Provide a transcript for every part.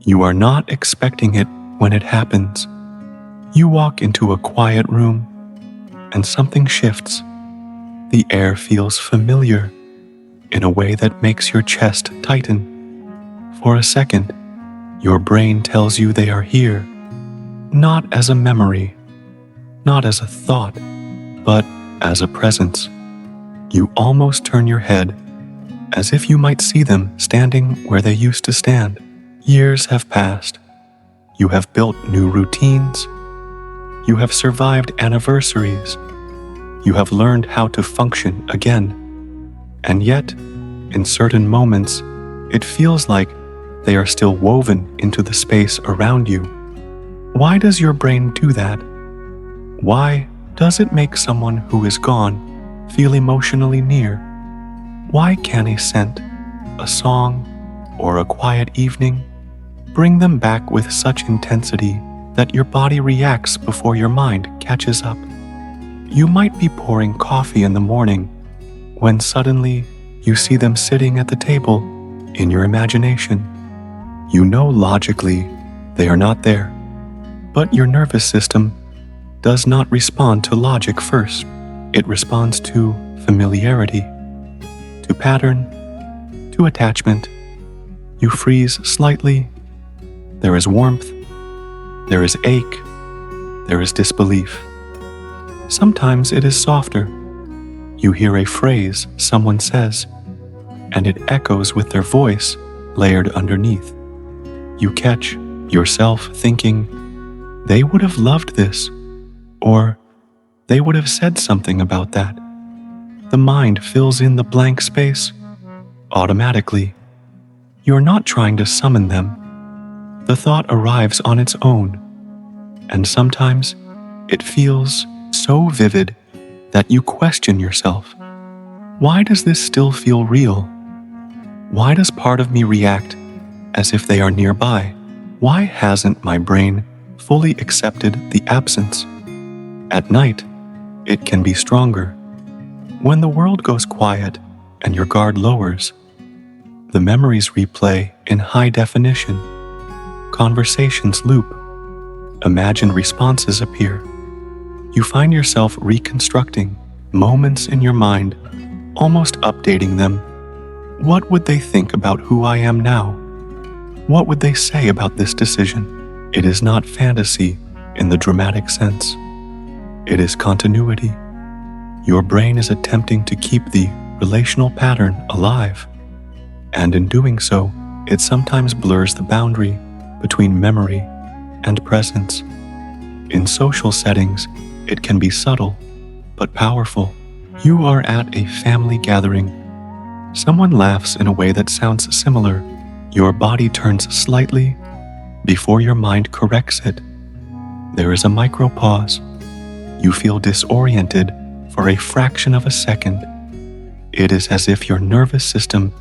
You are not expecting it when it happens. You walk into a quiet room, and something shifts. The air feels familiar in a way that makes your chest tighten. For a second, your brain tells you they are here, not as a memory, not as a thought, but as a presence. You almost turn your head, as if you might see them standing where they used to stand. Years have passed. You have built new routines. You have survived anniversaries. You have learned how to function again. And yet, in certain moments, it feels like they are still woven into the space around you. Why does your brain do that? Why does it make someone who is gone feel emotionally near? Why can a scent, a song, or a quiet evening bring them back with such intensity that your body reacts before your mind catches up? You might be pouring coffee in the morning when suddenly you see them sitting at the table in your imagination. You know logically they are not there, but your nervous system does not respond to logic first. It responds to familiarity, to pattern, to attachment. You freeze slightly. There is warmth. There is ache. There is disbelief. Sometimes it is softer. You hear a phrase someone says, and it echoes with their voice layered underneath. You catch yourself thinking, they would have loved this, or they would have said something about that. The mind fills in the blank space automatically. You're not trying to summon them. The thought arrives on its own, and sometimes it feels so vivid that you question yourself. Why does this still feel real? Why does part of me react as if they are nearby? Why hasn't my brain fully accepted the absence? At night, it can be stronger. When the world goes quiet and your guard lowers, the memories replay in high definition. Conversations loop. Imagined responses appear. You find yourself reconstructing moments in your mind, almost updating them. What would they think about who I am now? What would they say about this decision? It is not fantasy in the dramatic sense. It is continuity. Your brain is attempting to keep the relational pattern alive, and in doing so, it sometimes blurs the boundary between memory and presence. In social settings, it can be subtle, but powerful. You are at a family gathering. Someone laughs in a way that sounds similar. Your body turns slightly before your mind corrects it. There is a micro pause. You feel disoriented for a fraction of a second. It is as if your nervous system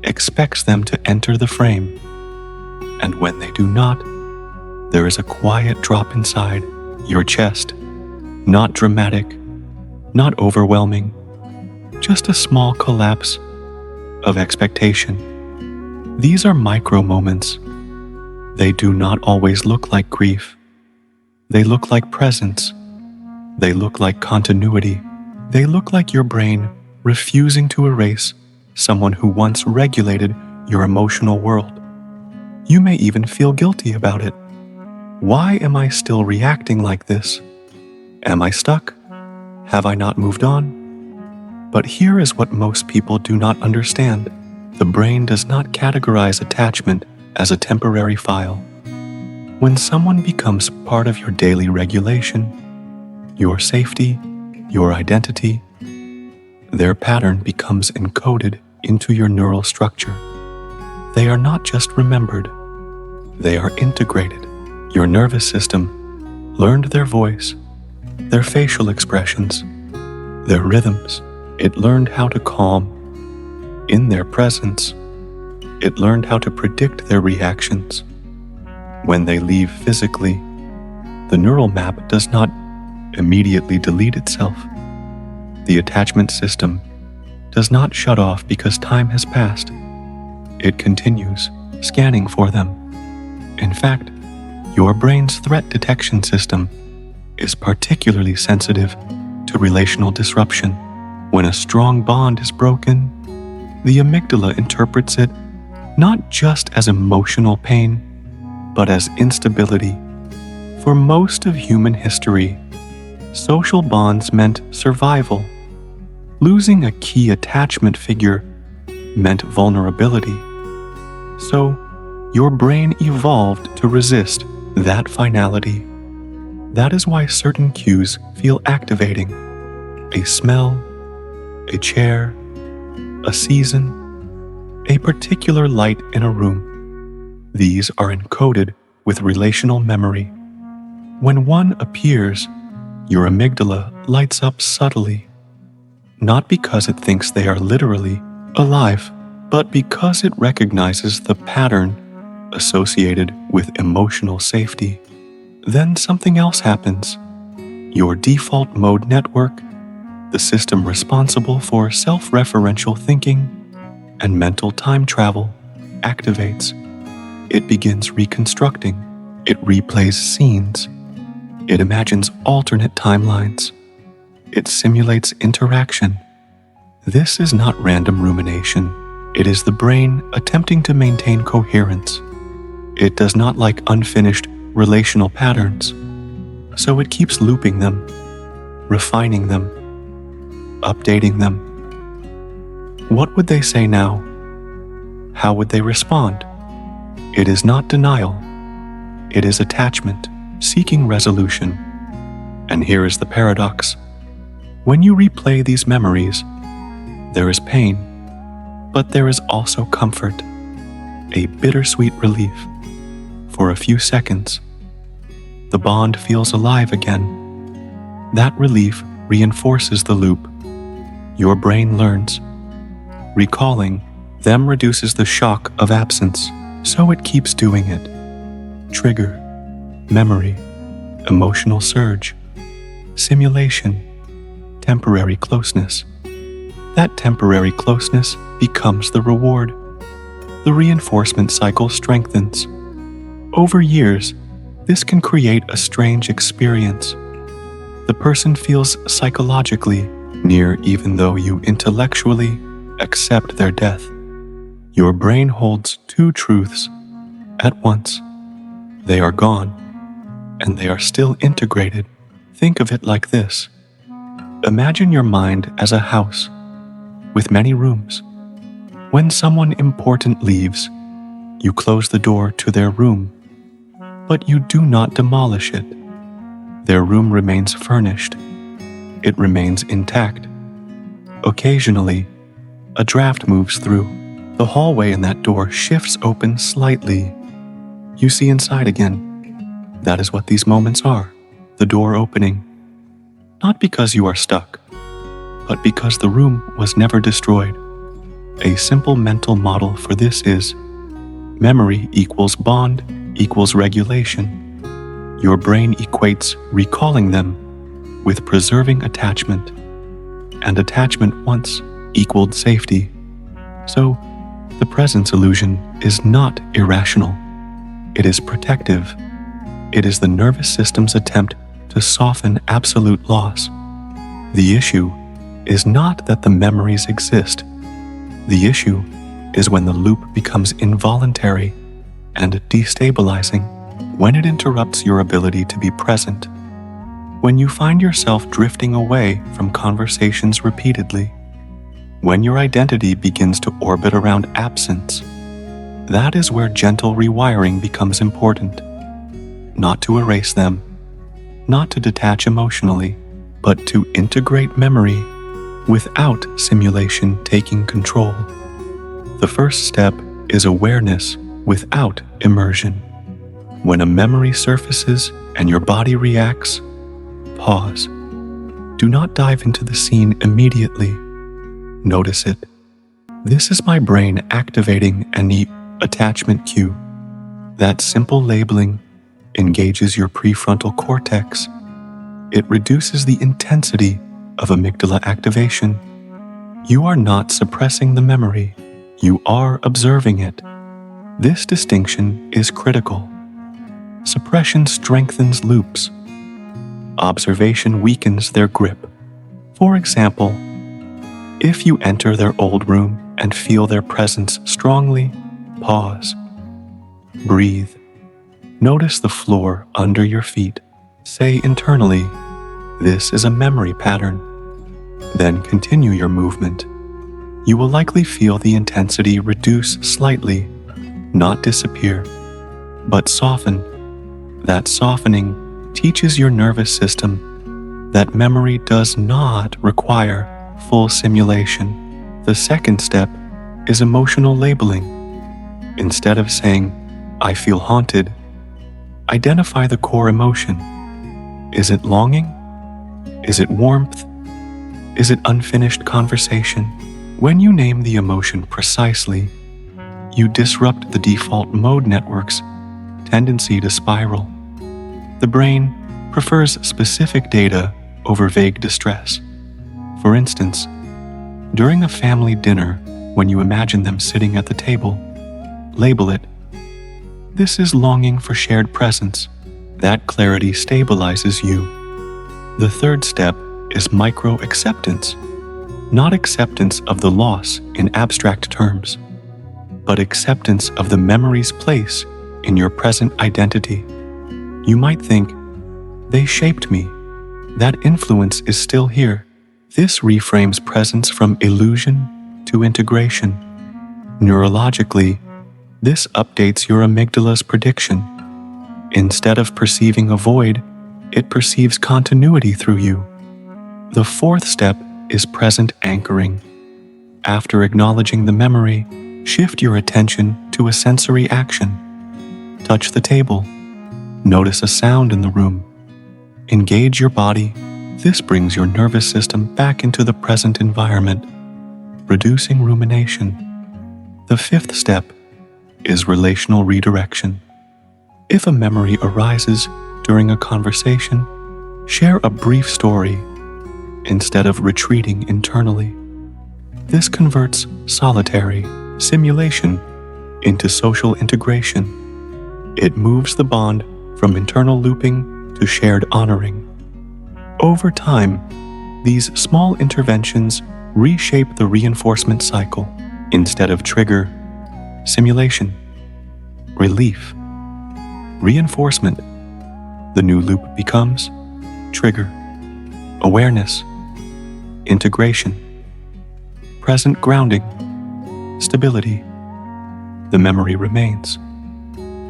expects them to enter the frame. And when they do not, there is a quiet drop inside your chest. Not dramatic, not overwhelming, just a small collapse of expectation. These are micro moments. They do not always look like grief. They look like presence. They look like continuity. They look like your brain refusing to erase someone who once regulated your emotional world. You may even feel guilty about it. Why am I still reacting like this? Am I stuck? Have I not moved on? But here is what most people do not understand. The brain does not categorize attachment as a temporary file. When someone becomes part of your daily regulation, your safety, your identity, their pattern becomes encoded into your neural structure. They are not just remembered, they are integrated. Your nervous system learned their voice, their facial expressions, their rhythms. It learned how to calm in their presence. It learned how to predict their reactions. When they leave physically, the neural map does not immediately delete itself. The attachment system does not shut off because time has passed. It continues, scanning for them. In fact, your brain's threat detection system is particularly sensitive to relational disruption. When a strong bond is broken, the amygdala interprets it not just as emotional pain, but as instability. For most of human history, social bonds meant survival. Losing a key attachment figure meant vulnerability. So, your brain evolved to resist that finality. That is why certain cues feel activating. A smell, a chair, a season, a particular light in a room. These are encoded with relational memory. When one appears, your amygdala lights up subtly, not because it thinks they are literally alive, but because it recognizes the pattern associated with emotional safety. Then something else happens. Your default mode network, the system responsible for self-referential thinking and mental time travel, activates. It begins reconstructing. It replays scenes. It imagines alternate timelines. It simulates interaction. This is not random rumination. It is the brain attempting to maintain coherence. It does not like unfinished relational patterns, so it keeps looping them, refining them, updating them. What would they say now? How would they respond? It is not denial. It is attachment, seeking resolution. And here is the paradox. When you replay these memories, there is pain, but there is also comfort, a bittersweet relief. For a few seconds, the bond feels alive again. That relief reinforces the loop. Your brain learns. Recalling them reduces the shock of absence, so it keeps doing it. Trigger, memory, emotional surge, simulation, temporary closeness. That temporary closeness becomes the reward. The reinforcement cycle strengthens. Over years, this can create a strange experience. The person feels psychologically near even though you intellectually accept their death. Your brain holds two truths at once. They are gone, and they are still integrated. Think of it like this. Imagine your mind as a house with many rooms. When someone important leaves, you close the door to their room, but you do not demolish it. Their room remains furnished. It remains intact. Occasionally, a draft moves through. The hallway in that door shifts open slightly. You see inside again. That is what these moments are, the door opening. Not because you are stuck, but because the room was never destroyed. A simple mental model for this is memory equals bond equals regulation. Your brain equates recalling them with preserving attachment, and attachment once equaled safety. So, the presence illusion is not irrational. It is protective. It is the nervous system's attempt to soften absolute loss. The issue is not that the memories exist. The issue is when the loop becomes involuntary and destabilizing, when it interrupts your ability to be present, when you find yourself drifting away from conversations repeatedly, when your identity begins to orbit around absence. That is where gentle rewiring becomes important. Not to erase them, not to detach emotionally, but to integrate memory without simulation taking control. The first step is awareness without immersion. When a memory surfaces and your body reacts, pause. Do not dive into the scene immediately. Notice it. This is my brain activating a neat attachment cue. That simple labeling engages your prefrontal cortex. It reduces the intensity of amygdala activation. You are not suppressing the memory. You are observing it. This distinction is critical. Suppression strengthens loops. Observation weakens their grip. For example, if you enter their old room and feel their presence strongly, pause. Breathe. Notice the floor under your feet. Say internally, "This is a memory pattern." Then continue your movement. You will likely feel the intensity reduce slightly, not disappear, but soften. That softening teaches your nervous system that memory does not require full simulation. The second step is emotional labeling. Instead of saying, "I feel haunted," identify the core emotion. Is it longing? Is it warmth? Is it unfinished conversation? When you name the emotion precisely, you disrupt the default mode network's tendency to spiral. The brain prefers specific data over vague distress. For instance, during a family dinner, when you imagine them sitting at the table, label it. This is longing for shared presence. That clarity stabilizes you. The third step is micro-acceptance. Not acceptance of the loss in abstract terms, but acceptance of the memory's place in your present identity. You might think, "They shaped me. That influence is still here." This reframes presence from illusion to integration. Neurologically, this updates your amygdala's prediction. Instead of perceiving a void, it perceives continuity through you. The fourth step is present anchoring. After acknowledging the memory, shift your attention to a sensory action. Touch the table. Notice a sound in the room. Engage your body. This brings your nervous system back into the present environment, reducing rumination. The fifth step is relational redirection. If a memory arises during a conversation, share a brief story instead of retreating internally. This converts solitary simulation into social integration. It moves the bond from internal looping to shared honoring. Over time, these small interventions reshape the reinforcement cycle. Instead of trigger, simulation, relief, reinforcement, the new loop becomes trigger, awareness, integration, present grounding, stability. The memory remains,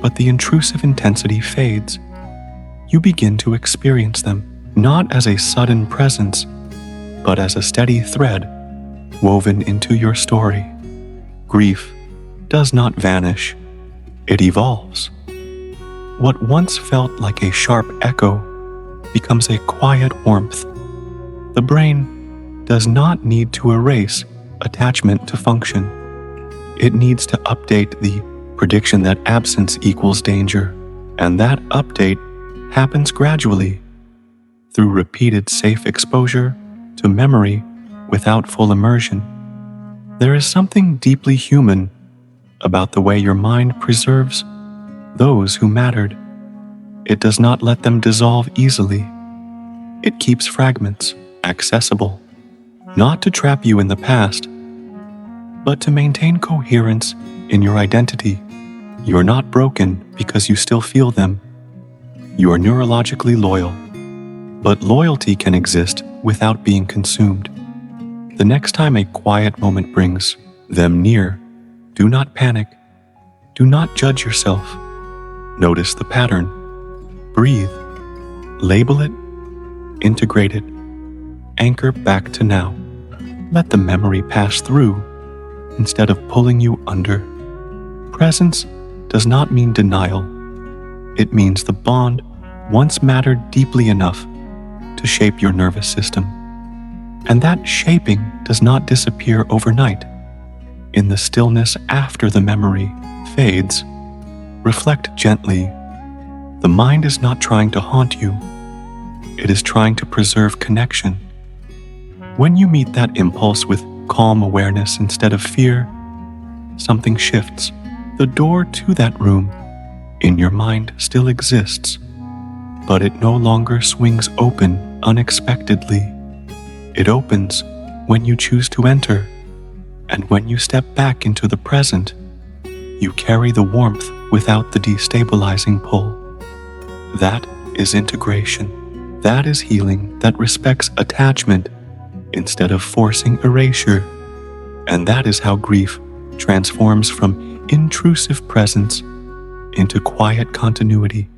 but the intrusive intensity fades. You begin to experience them not as a sudden presence, but as a steady thread woven into your story. Grief does not vanish, it evolves. What once felt like a sharp echo becomes a quiet warmth. The brain does not need to erase attachment to function. It needs to update the prediction that absence equals danger, and that update happens gradually through repeated safe exposure to memory without full immersion. There is something deeply human about the way your mind preserves those who mattered. It does not let them dissolve easily. It keeps fragments accessible, not to trap you in the past, but to maintain coherence in your identity. You are not broken because you still feel them. You are neurologically loyal, but loyalty can exist without being consumed. The next time a quiet moment brings them near, do not panic. Do not judge yourself. Notice the pattern. Breathe. Label it. Integrate it. Anchor back to now. Let the memory pass through instead of pulling you under. Presence does not mean denial. It means the bond once mattered deeply enough to shape your nervous system. And that shaping does not disappear overnight. In the stillness after the memory fades, reflect gently. The mind is not trying to haunt you. It is trying to preserve connection. When you meet that impulse with calm awareness instead of fear, something shifts. The door to that room in your mind still exists, but it no longer swings open unexpectedly. It opens when you choose to enter, and when you step back into the present, you carry the warmth without the destabilizing pull. That is integration. That is healing that respects attachment instead of forcing erasure. And that is how grief transforms from intrusive presence into quiet continuity.